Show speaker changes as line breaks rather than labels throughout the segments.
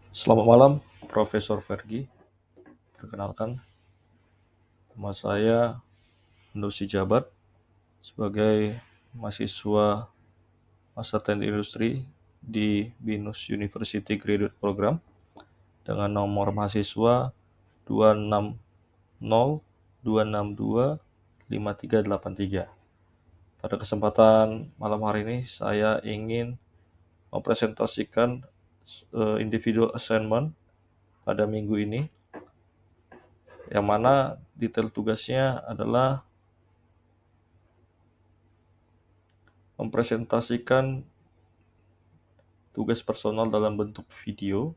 Selamat malam, Profesor Fergi. Perkenalkan, nama saya Nusi Jabat sebagai mahasiswa Master Teknik Industri di BINUS University Graduate Program dengan nomor mahasiswa 26026253383. Pada kesempatan malam hari ini, saya ingin mempresentasikan individual assignment pada minggu ini, yang mana detail tugasnya adalah mempresentasikan tugas personal dalam bentuk video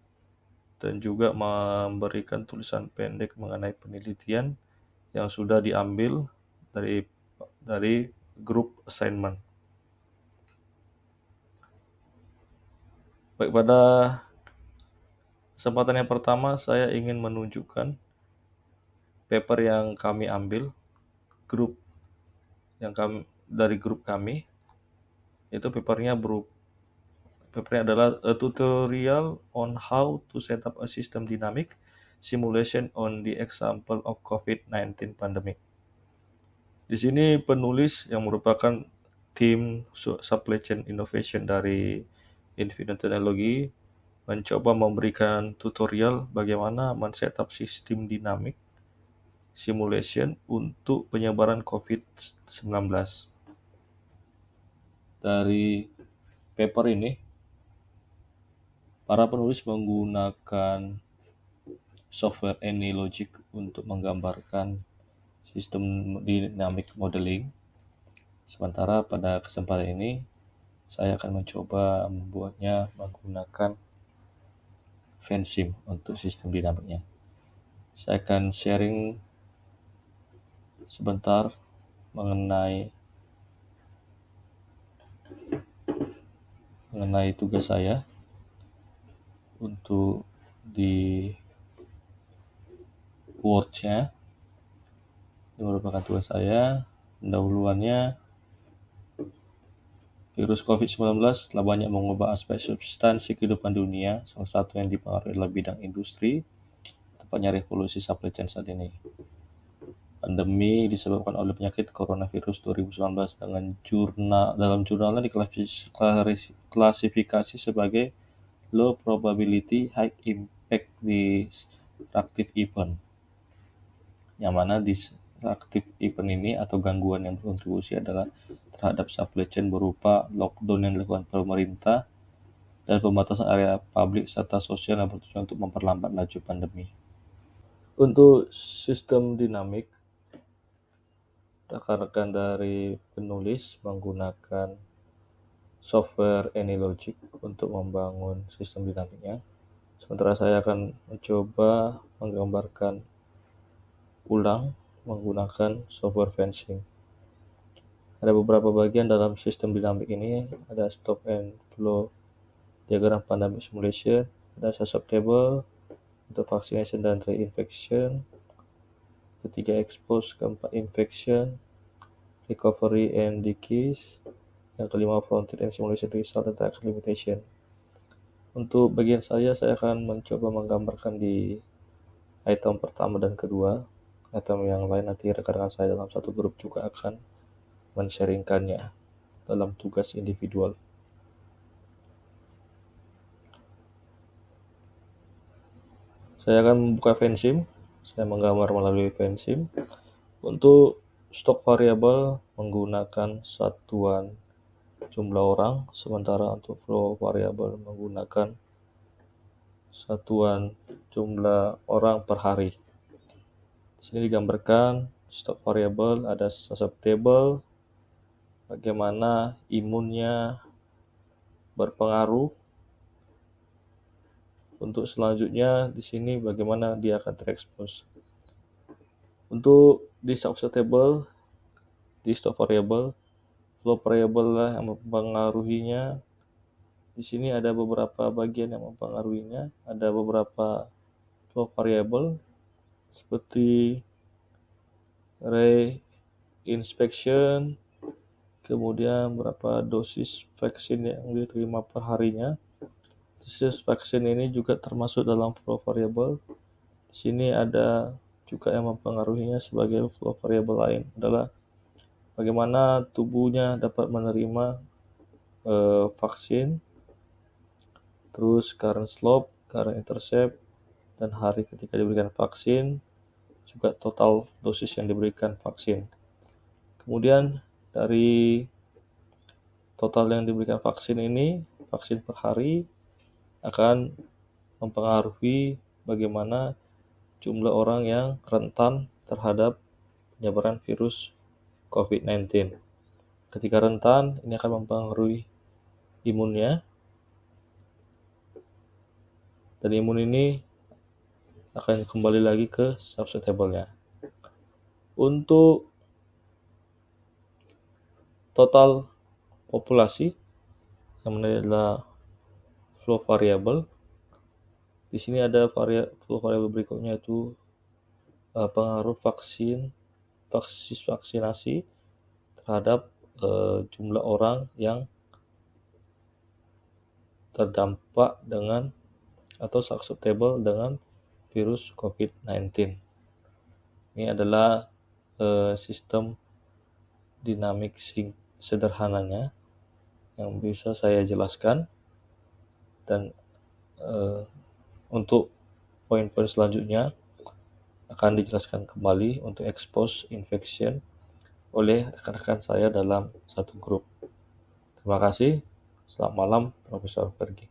dan juga memberikan tulisan pendek mengenai penelitian yang sudah diambil dari grup assignment. Baik, pada kesempatan yang pertama saya ingin menunjukkan paper yang kami ambil dari grup kami, yaitu papernya adalah a tutorial on how to set up a system dynamic simulation on the example of COVID-19 pandemic. Di sini penulis yang merupakan tim supply chain innovation dari Infinite Technology mencoba memberikan tutorial bagaimana men-setup sistem dinamik simulation untuk penyebaran COVID-19. Dari paper ini, para penulis menggunakan software AnyLogic untuk menggambarkan sistem dynamic modeling. Sementara pada kesempatan ini, saya akan mencoba membuatnya menggunakan Vensim untuk sistem dinamiknya. Saya akan sharing sebentar mengenai tugas saya untuk di Word-nya. Ini merupakan tugas saya. Pendahuluannya, virus COVID-19 telah banyak mengubah aspek substansi kehidupan dunia, salah satu yang dipengaruhi adalah bidang industri, tepatnya revolusi supply chain saat ini. Pandemi disebabkan oleh penyakit coronavirus 2019 dalam jurnalnya diklasifikasi sebagai low probability high impact disruptive event, yang mana disruptive event ini atau gangguan yang berkontribusi adalah terhadap supply chain berupa lockdown yang dilakukan pemerintah dan pembatasan area publik serta sosial yang bertujuan untuk memperlambat laju pandemi. Untuk sistem dinamik, rekan-rekan dari penulis menggunakan software AnyLogic untuk membangun sistem dinamiknya. Sementara saya akan mencoba menggambarkan ulang menggunakan software fencing. Ada beberapa bagian dalam sistem dinamik ini, ada stop and flow diagram pandemic simulation, ada setup table untuk vaccination dan reinfection, ketiga expose, keempat infection, recovery and decrease, yang kelima frontier and simulation result, dan terakhir limitation. Untuk bagian saya akan mencoba menggambarkan di item pertama dan kedua. Item yang lain nanti rekan-rekan saya dalam satu grup juga akan men-sharingkannya dalam tugas individual. Saya akan membuka Vensim. Saya menggambar melalui Vensim. Untuk stock variable menggunakan satuan jumlah orang, sementara untuk flow variable menggunakan satuan jumlah orang per hari. Di sini digambarkan stock variable, ada susceptible, bagaimana imunnya berpengaruh. Untuk selanjutnya di sini bagaimana dia akan terekspos. Untuk di susceptible, di stock variable, flow variable lah yang mempengaruhinya. Di sini ada beberapa bagian yang mempengaruhinya, ada beberapa flow variable seperti reinspection, kemudian berapa dosis vaksin yang diterima per harinya, Dosis vaksin ini juga termasuk dalam flow variable. Di sini ada juga yang mempengaruhinya sebagai flow variable lain adalah bagaimana tubuhnya dapat menerima vaksin, terus current slope, current intercept, dan hari ketika diberikan vaksin, juga total dosis yang diberikan vaksin. Kemudian dari total yang diberikan vaksin ini, vaksin per hari akan mempengaruhi bagaimana jumlah orang yang rentan terhadap penyebaran virus COVID-19. Ketika rentan, ini akan mempengaruhi imunnya, dan imun ini akan kembali lagi ke susceptible-nya. Untuk total populasi, yang adalah flow variable, di sini ada flow variable berikutnya, yaitu pengaruh vaksinasi terhadap jumlah orang yang terdampak dengan atau susceptible dengan virus COVID-19. Ini adalah sistem dinamik sederhananya yang bisa saya jelaskan, dan untuk poin-poin selanjutnya akan dijelaskan kembali untuk expose infection oleh rekan-rekan saya dalam satu grup. Terima kasih. Selamat malam, Profesor Pergi.